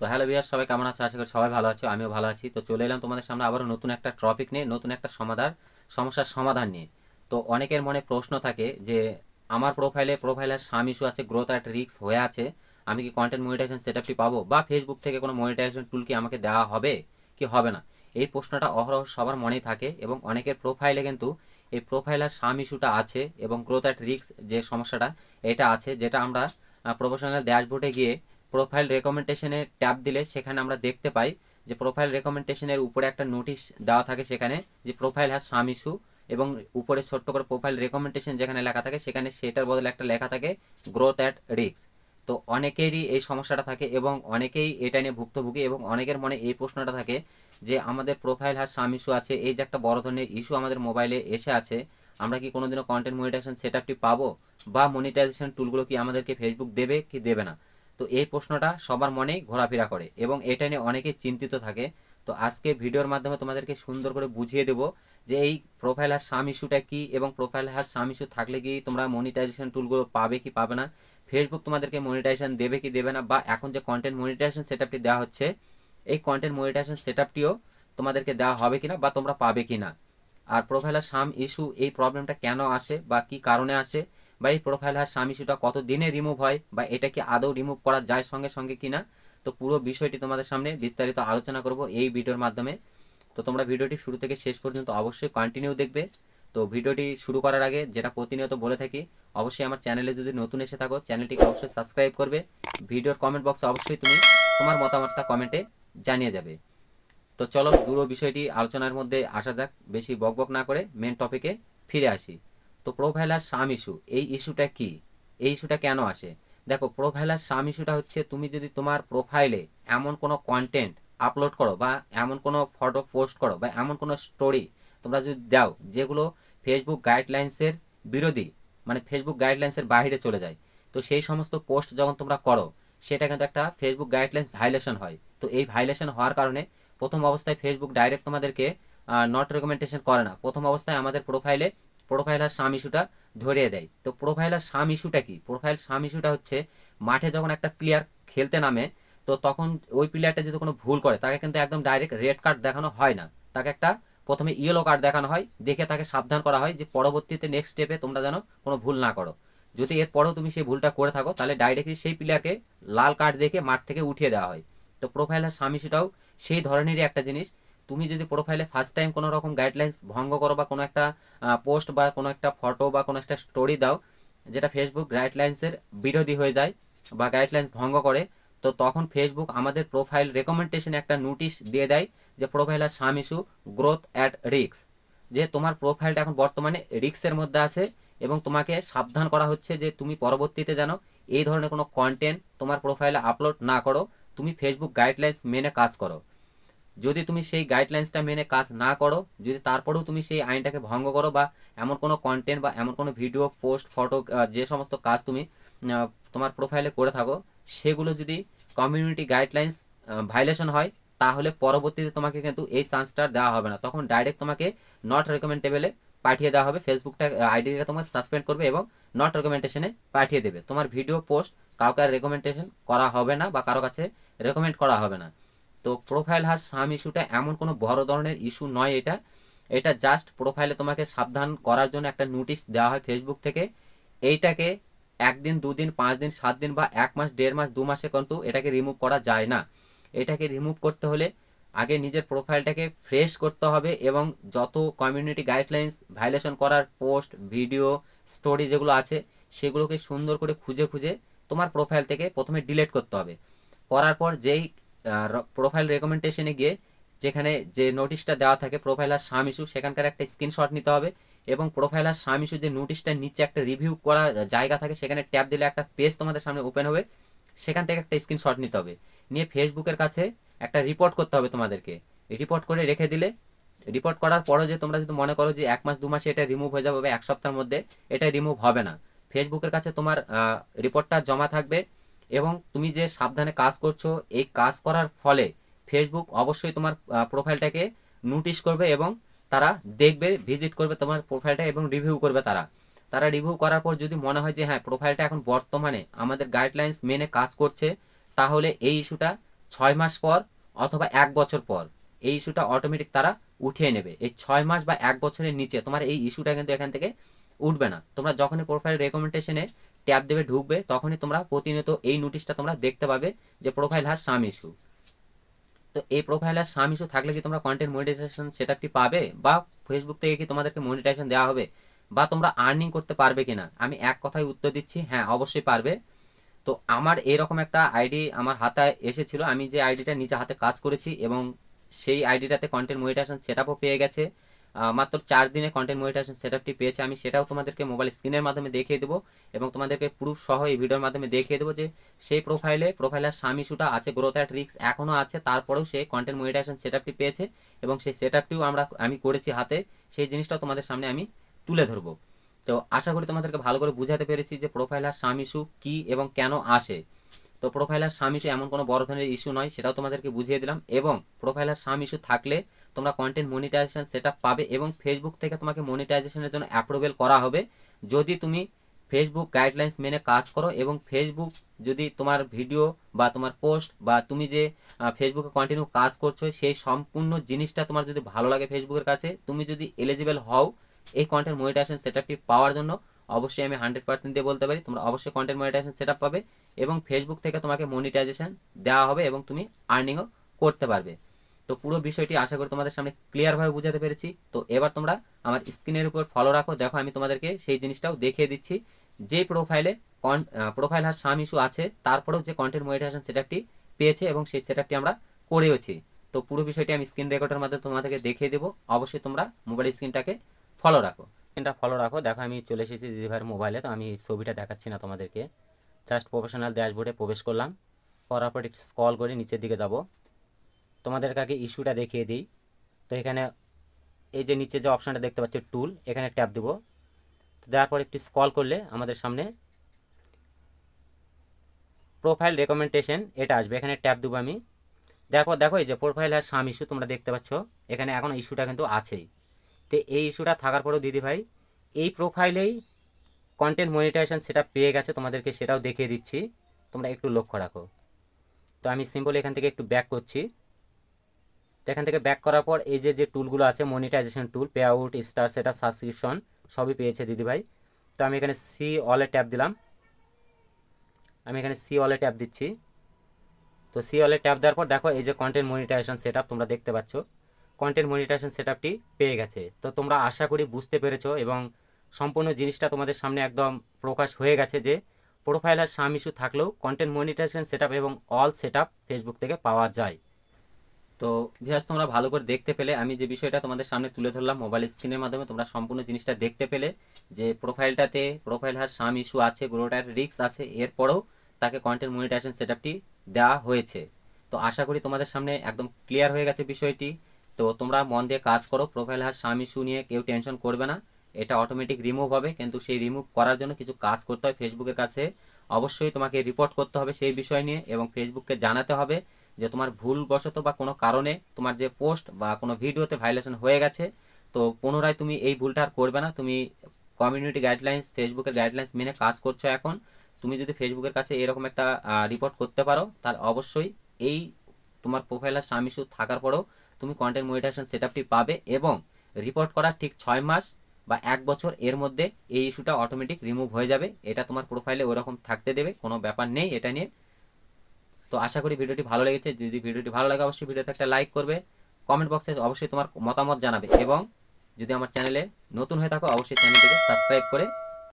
তো hello viewers, সবাই কেমন আছো? আশা করি সবাই ভালো আছো, আমিও ভালো আছি। তো চলে এলাম তোমাদের সামনে আবারও নতুন একটা টপিক নিয়ে, নতুন একটা সমস্যার সমাধান নিয়ে। তো অনেকের মনে প্রশ্ন থাকে যে আমার প্রোফাইলের সাম ইস্যু আছে, গ্রোথ অ্যাট রিস্ক হয়ে আছে, আমি কি কন্টেন্ট মনিটাইজেশন সেটআপটি পাবো, বা ফেসবুক থেকে কোনো মনিটাইজেশন টুল কি আমাকে দেওয়া হবে কি হবে না? এই প্রশ্নটা অহরহ সবার মনেই থাকে এবং অনেকের প্রোফাইলে কিন্তু এই প্রোফাইলের সাম ইস্যুটা আছে এবং গ্রোথ অ্যাট রিস্ক যে সমস্যাটা এটা আছে, যেটা আমরা প্রফেশনাল ড্যাশবোর্ডে গিয়ে প্রোফাইল রেকমেন্ডেশনে ট্যাপ দিলে সেখানে আমরা দেখতে পাই যে প্রোফাইল রেকমেন্ডেশনের উপরে একটা নোটিশ দেওয়া থাকে, সেখানে যে প্রোফাইল হ্যাজ সাম ইস্যু, এবং উপরে ছোট্ট করে প্রোফাইল রেকমেন্ডেশন যেখানে লেখা থাকে সেখানে সেটার বদলে একটা লেখা থাকে গ্রোথ অ্যাট রিস্ক। তো অনেকেরই এই সমস্যাটা থাকে এবং অনেকেই এটা নিয়ে ভুক্তভোগী, এবং অনেকের মনে এই প্রশ্নটা থাকে যে আমাদের প্রোফাইল হ্যাজ সাম ইস্যু আছে, এই যে একটা বড় ধরনের ইস্যু আমাদের মোবাইলে এসে আছে, আমরা কি কোনোদিনও কন্টেন্ট মনিটাইজেশন সেটআপটি পাবো, বা মনিটাইজেশন টুলগুলো কি আমাদেরকে ফেসবুক দেবে কি দেবে না? তো এই প্রশ্নটা সবার মনেই ঘোরাফেরা করে এবং এটা নিয়ে অনেকেই চিন্তিত থাকে। তো আজকে ভিডিওর মাধ্যমে তোমাদেরকে সুন্দর করে বুঝিয়ে দেবো যে এই প্রোফাইল হ্যাজ সাম ইস্যুটা কি, এবং প্রোফাইল হ্যাজ সাম ইস্যু থাকলে কি তোমরা মনিটাইজেশন টুলগুলো পাবে কি পাবে না, ফেসবুক তোমাদেরকে মনিটাইজেশন দেবে কি দেবে না, বা এখন যে কন্টেন্ট মনিটাইজেশন সেটআপটি দেওয়া হচ্ছে এই কন্টেন্ট মনিটাইজেশন সেটআপটিও তোমাদেরকে দেওয়া হবে কিনা বা তোমরা পাবে কিনা। আর প্রোফাইলার সাম ইস্যু এই প্রবলেমটা কেন আসে বা কি কারণে আসে, বা এই প্রোফাইলার সাম ইস্যুটা কত দিনে রিমুভ হয়, বা এটা কি আদৌ রিমুভ করা যায় সঙ্গে সঙ্গে কিনা। তো পুরো বিষয়টি তোমাদের সামনে বিস্তারিত আলোচনা করব এই ভিডিওর মাধ্যমে। তো তোমরা ভিডিওটি শুরু থেকে শেষ পর্যন্ত অবশ্যই কন্টিনিউ দেখবে। তো ভিডিওটি শুরু করার আগে যেটা প্রতিনিয়ত বলে থাকি, অবশ্যই আমার চ্যানেলে যদি নতুন এসে থাকো চ্যানেলটিকে অবশ্যই সাবস্ক্রাইব করবে। ভিডিওর কমেন্ট বক্সে অবশ্যই তুমি তোমার মতামতটা কমেন্টে জানিয়ে যাবে। তো চলো পুরো বিষয়টি আলোচনার মধ্যে আসা যাক, বেশি বকবক না করে মেন টপিকে ফিরে আসি। তো প্রোফাইলার সাম ইস্যু, এই ইস্যুটা কি, এই ইস্যুটা কেন আসে? দেখো, প্রোফাইলার সাম ইস্যুটা হচ্ছে তুমি যদি তোমার প্রোফাইলে এমন কোনো কন্টেন্ট আপলোড করো, বা এমন কোনো ফটো পোস্ট করো, বা এমন কোনো স্টোরি তোমরা যদি দাও যেগুলো ফেসবুক গাইডলাইন্সের বিরোধী, মানে ফেসবুক গাইডলাইন্সের বাইরে চলে যায়, তো সেই সমস্ত পোস্ট যখন তোমরা করো সেটা কিন্তু একটা ফেসবুক গাইডলাইন্স ভাইলেশন হয়। তো এই ভাইলেশন হওয়ার কারণে প্রথম অবস্থায় ফেসবুক ডাইরেক্ট তোমাদেরকে নট রেকমেন্ডেশন করে না, প্রথম অবস্থায় আমাদের প্রোফাইলার সাম ইস্যুটা ধরিয়ে দেয়। তো প্রোফাইলার সাম ইস্যুটা কি? প্রোফাইল সাম ইস্যুটা হচ্ছে মাঠে যখন একটা প্লেয়ার খেলতে নামে, তো তখন ওই প্লেয়ারটা যদি কোনো ভুল করে তাকে কিন্তু একদম ডাইরেক্ট রেড কার্ড দেখানো হয় না, তাকে একটা প্রথমে ইয়েলো কার্ড দেখানো হয়, দেখে তাকে সাবধান করা হয় যে পরবর্তীতে নেক্সট স্টেপে তোমরা যেন কোনো ভুল না করো। যদি এরপরেও তুমি সেই ভুলটা করে থাকো তাহলে ডাইরেক্টলি সেই প্লেয়ারকে লাল কার্ড দেখে মাঠ থেকে উঠিয়ে দেওয়া হয়। তো প্রোফাইলার সাম ইস্যুটাও সেই ধরনেরই একটা জিনিস। তুমি যদি প্রোফাইলে ফার্স্ট টাইম কোনো রকম গাইডলাইন্স ভঙ্গ করো, বা কোনো একটা পোস্ট বা কোনো একটা ফটো বা কোনো একটা স্টোরি দাও যেটা ফেসবুক গাইডলাইন্সের বিরোধী হয়ে যায় বা গাইডলাইন্স ভঙ্গ করে, তো তখন ফেসবুক আমাদের প্রোফাইল রেকমেন্ডেশনে একটা নোটিশ দিয়ে দেয় যে profiler some issue growth at risk, যে তোমার প্রোফাইলটা এখন বর্তমানে রিস্কের মধ্যে আছে এবং তোমাকে সাবধান করা হচ্ছে যে তুমি পরবর্তীতে যেন এই ধরনের কোনো কন্টেন্ট তোমার প্রোফাইলে আপলোড না করো, তুমি ফেসবুক গাইডলাইন্স মেনে কাজ করো। যদি তুমি সেই গাইডলাইন্সটা মেনে কাজ না করো, যদি তারপরেও তুমি সেই আইনটাকে ভঙ্গ করো, বা এমন কোনো কন্টেন্ট বা এমন কোনো ভিডিও পোস্ট ফটো যে সমস্ত কাজ তুমি তোমার প্রোফাইলে করে থাকো সেগুলো যদি কমিউনিটি গাইডলাইন্স ভাইলেশন হয়, তাহলে পরবর্তীতে তোমাকে কিন্তু এই চান্সটা দেওয়া হবে না, তখন ডাইরেক্ট তোমাকে নট রেকমেন্ডেবলে পাঠিয়ে দেওয়া হবে। ফেসবুকটা আইডিটা তোমার সাসপেন্ড করবে এবং নট রেকমেন্ডেশনে পাঠিয়ে দেবে। তোমার ভিডিও পোস্ট কাউকে রেকমেন্ডেশন করা হবে না বা কারো কাছে রেকমেন্ড করা হবে না। তো প্রোফাইল হ্যাজ সাম ইস্যুটা এমন কোনো বড় ধরনের ইস্যু নয়, এটা এটা জাস্ট প্রোফাইলে তোমাকে সাবধান করার জন্য একটা নোটিশ দেওয়া হয় ফেসবুক থেকে। এইটাকে একদিন, দুদিন, 5 দিন, 7 দিন বা 1 মাস, 1.5 মাস, 2 মাসে কিন্তু এটাকে রিমুভ করা যায় না। এটাকে রিমুভ করতে হলে আগে নিজের প্রোফাইলটাকে ফ্রেশ করতে হবে, এবং যত কমিউনিটি গাইডলাইন্স ভাইলেশন করার পোস্ট, ভিডিও, স্টোরি যেগুলো আছে সেগুলোকে সুন্দর করে খুঁজে খুঁজে তোমার প্রোফাইল থেকে প্রথমে ডিলিট করতে হবে। করার পর যেই প্রোফাইল রেকমেন্ডেশনে গিয়ে যেখানে যে নোটিশটা দেওয়া থাকে প্রোফাইলার সাম ইস্যু, সেখানকার একটা স্ক্রিনশট নিতে হবে, এবং প্রোফাইলার সাম ইস্যু যে নোটিশটার নিচে একটা রিভিউ করা জায়গা থাকে সেখানে ট্যাপ দিলে একটা পেজ তোমাদের সামনে ওপেন হবে, সেখান থেকে একটা স্ক্রিনশট নিতে হবে, নিয়ে ফেসবুকের কাছে একটা রিপোর্ট করতে হবে তোমাদেরকে। রিপোর্ট করে রেখে দিলে, রিপোর্ট করার পরও যে তোমরা যদি মনে করো যে 1 মাস, 2 মাসে এটা রিমুভ হয়ে যাবে বা 1 সপ্তাহের মধ্যে, এটা রিমুভ হবে না। ফেসবুকের কাছে তোমার রিপোর্টটা জমা থাকবে, এবং তুমি যে সাবধানে কাজ করছো এই কাজ করার ফলে ফেসবুক অবশ্যই তোমার প্রোফাইলটাকে নোটিশ করবে, এবং তারা দেখবে, ভিজিট করবে তোমার প্রোফাইলটা এবং রিভিউ করবে। তারা তারা রিভিউ করার পর যদি মনে হয় যে হ্যাঁ প্রোফাইলটা এখন বর্তমানে আমাদের গাইডলাইন্স মেনে কাজ করছে, তাহলে এই ইস্যুটা 6 মাস পর অথবা 1 বছর পর এই ইস্যুটা অটোমেটিক তারা উঠিয়ে নেবে। এই 6 মাস বা 1 বছরের নিচে তোমার এই ইস্যুটা কিন্তু এখান থেকে উঠবে না। তোমরা যখনই প্রোফাইল রেকমেন্ডেশনে ট্যাপ দেবে ঢুকবে, তখনই তোমরা প্রতিনিয়ত এই নোটিশটা তোমরা দেখতে পাবে যে প্রোফাইল হ্যাজ সাম ইস্যু। তো এই প্রোফাইল হ্যাজ সাম ইস্যু থাকলে কি তোমরা কন্টেন্ট মনিটাইজেশন সেটআপটি পাবে, বা ফেসবুক থেকে কি তোমাদেরকে মনিটাইজেশন দেওয়া হবে, বা তোমরা আর্নিং করতে পারবে কিনা? আমি এক কথায় উত্তর দিচ্ছি, হ্যাঁ অবশ্যই পারবে। তো আমার এরকম একটা আইডি আমার হাতে এসেছিল, আমি যে আইডিটা নিজে হাতে কাজ করেছি এবং সেই আইডিটাতে কন্টেন্ট মনিটাইজেশন সেটআপও পেয়ে গেছে। মাত্র 4 দিনে কন্টেন্ট মনিটাইজেশন সেটআপটি পেয়েছে। আমি সেটাও তোমাদেরকে মোবাইল স্ক্রিনের মাধ্যমে দেখিয়ে দেবো এবং তোমাদেরকে প্রুফ সহ এই ভিডিওর মাধ্যমে দেখিয়ে দেবো যে সেই প্রোফাইলের সাম ইস্যুটা আছে, গ্রোথ অ্যাট রিস্ক এখনও আছে, তারপরেও সে কন্টেন্ট মনিটাইজেশন সেটআপটি পেয়েছে এবং সেই সেটআপটিও আমি করেছি হাতে। সেই জিনিসটাও তোমাদের সামনে আমি তুলে ধরবো। তো আশা করি তোমাদেরকে ভালো করে বুঝাতে পেরেছি যে প্রোফাইলার সাম ইস্যু কী এবং কেন আসে। তো প্রোফাইলার সাম ইস্যু এমন কোনো বড় ধরনের ইস্যু নয়, সেটাও তোমাদেরকে বুঝিয়ে দিলাম। এবং প্রোফাইলার সাম ইস্যু থাকলে তোমরা কন্টেন্ট মনিটাইজেশন সেটআপ পাবে এবং ফেসবুক থেকে তোমাকে মনিটাইজেশনের জন্য অ্যাপ্রুভেল করা হবে যদি তুমি ফেসবুক গাইডলাইন্স মেনে কাজ করো। এবং ফেসবুক যদি তোমার ভিডিও বা তোমার পোস্ট বা তুমি যে ফেসবুকে কন্টিনিউ কাজ করছো সেই সম্পূর্ণ জিনিসটা তোমার যদি ভালো লাগে ফেসবুকের কাছে, তুমি যদি এলিজিবল হও এই কন্টেন্ট মনিটাইজেশন সেটআপটি পাওয়ার জন্য, অবশ্যই আমি 100% দিয়ে বলতে পারি তোমরা অবশ্যই কন্টেন্ট মনিটাইজেশন সেটআপ পাবে এবং ফেসবুক থেকে তোমাকে মনিটাইজেশন দেওয়া হবে এবং তুমি আর্নিংও করতে পারবে। তো পুরো বিষয়টি আশা করি তোমাদের সামনে ক্লিয়ারভাবে বুঝাতে পেরেছি। তো এবার তোমরা আমার স্ক্রিনের উপর ফলো রাখো, দেখো আমি তোমাদেরকে সেই জিনিসটাও দেখিয়ে দিচ্ছি যে প্রোফাইল হ্যাজ সাম ইস্যু আছে তারপরেও যে কন্টেন্ট মনিটাইজেশন সেটআপটি পেয়েছে এবং সেই সেটআপটি আমরা করেওছি। তো পুরো বিষয়টি আমি স্ক্রিন রেকর্ডের মাধ্যমে তোমাদেরকে দেখিয়ে দেবো। অবশ্যই তোমরা মোবাইল স্ক্রিনটাকে ফলো রাখো। স্ক্রিনটা ফলো রাখো, দেখো আমি চলে এসেছি দিদিভাইয়ের মোবাইলে। তো আমি ছবিটা দেখাচ্ছি না তোমাদেরকে, জাস্ট প্রফেশনাল ড্যাশবোর্ডে প্রবেশ করলাম, করার পর একটু স্ক্রল করে নিচের দিকে যাব। তোমাদেরকে আগে ইস্যুটা দেখিয়ে দিই। তো এখানে এই যে নিচে যে অপশানটা দেখতে পাচ্ছি টুল, এখানে ট্যাপ দেবো। তো দেওয়ার পর একটু স্ক্রল করলে আমাদের সামনে প্রোফাইল রেকমেন্ডেশন এটা আসবে, এখানে ট্যাপ দেবো আমি। দেওয়ার পর দেখো এই যে প্রোফাইল আর সাম ইস্যু তোমরা দেখতে পাচ্ছ, এখানে এখন ইস্যুটা কিন্তু আছেই। তো এই ইস্যুটা থাকার পরেও দিদিভাই এই প্রোফাইলেই কন্টেন্ট মনিটাইজেশন সেটা পেয়ে গেছে, তোমাদেরকে সেটাও দেখিয়ে দিচ্ছি, তোমরা একটু লক্ষ্য রাখো। তো আমি সিম্পলি এখান থেকে একটু ব্যাক করছি। তো এখান থেকে ব্যাক করার পর এই যে টুলগুলো আছে monetization tool, pay out, star setup, subscription সবই পেয়েছে দিদিভাই। তো আমি এখানে সি অলে ট্যাপ দিলাম, আমি এখানে সি অলে ট্যাপ দিচ্ছি। তো সি অলে ট্যাপ দেওয়ার পর দেখো এই যে কন্টেন্ট মনিটাইজেশন সেটআপ তোমরা দেখতে পাচ্ছ, কন্টেন্ট মনিটাইজেশন সেটআপটি পেয়ে গেছে। তো তোমরা আশা করি বুঝতে পেরেছো এবং সম্পূর্ণ জিনিসটা তোমাদের সামনে একদম প্রকাশ হয়ে গেছে যে প্রোফাইল আর সাম ইস্যু থাকলেও কন্টেন্ট মনিটাইজেশন সেটআপ এবং অল সেটআপ ফেসবুক থেকে পাওয়া যায়। তো ভিউয়ার্স তোমরা ভালো করে দেখতে পেলে, আমি যে বিষয়টা তোমাদের সামনে তুলে ধরলাম মোবাইল স্ক্রিনের মাধ্যমে, তোমরা সম্পূর্ণ জিনিসটা দেখতে পেলে যে প্রোফাইল হ্যাজ সাম ইস্যু আছে, গ্রোথ রিস্ক আছে, এরপরেও তাকে কন্টেন্ট মনিটাইজেশন সেটআপটি দেওয়া হয়েছে। তো আশা করি তোমাদের সামনে একদম ক্লিয়ার হয়ে গেছে বিষয়টি। তো তোমরা মন দিয়ে কাজ করো, প্রোফাইল হ্যাজ সাম ইস্যু নিয়ে কেউ টেনশন করবে না, এটা অটোমেটিক রিমুভ হবে। কিন্তু সেই রিমুভ করার জন্য কিছু কাজ করতে হয় ফেসবুকের কাছে, অবশ্যই তোমাকে রিপোর্ট করতে হবে সেই বিষয় নিয়ে এবং ফেসবুককে জানাতে হবে যে তোমার ভুলবশত বা কোনো কারণে তোমার যে পোস্ট বা কোনো ভিডিওতে ভাইলেশন হয়ে গেছে। তো পুনরায় তুমি এই ভুলটা আর করবে না, তুমি কমিউনিটি গাইডলাইন্স, ফেসবুকের গাইডলাইন্স মেনে কাজ করছো এখন। তুমি যদি ফেসবুকের কাছে এরকম একটা রিপোর্ট করতে পারো, তাহলে অবশ্যই এই তোমার প্রোফাইলের সাম ইস্যু থাকার পরেও তুমি কন্টেন্ট মনিটাইজেশন সেটআপটি পাবে এবং রিপোর্ট করার ঠিক 6 মাস বা 1 বছর এর মধ্যে এই ইস্যুটা অটোমেটিক রিমুভ হয়ে যাবে। এটা তোমার প্রোফাইলে ওরকম থাকতে দেবে, কোনো ব্যাপার নেই এটা নিয়ে। তো আশা করি ভিডিওটি ভালো লেগেছে, যদি ভিডিওটি ভালো লাগে অবশ্যই ভিডিওতে একটা লাইক করবে, কমেন্ট বক্সে অবশ্যই তোমার মতামত জানাবে এবং যদি আমার চ্যানেলে নতুন হয়ে থাকো অবশ্যই চ্যানেলটিকে সাবস্ক্রাইব করে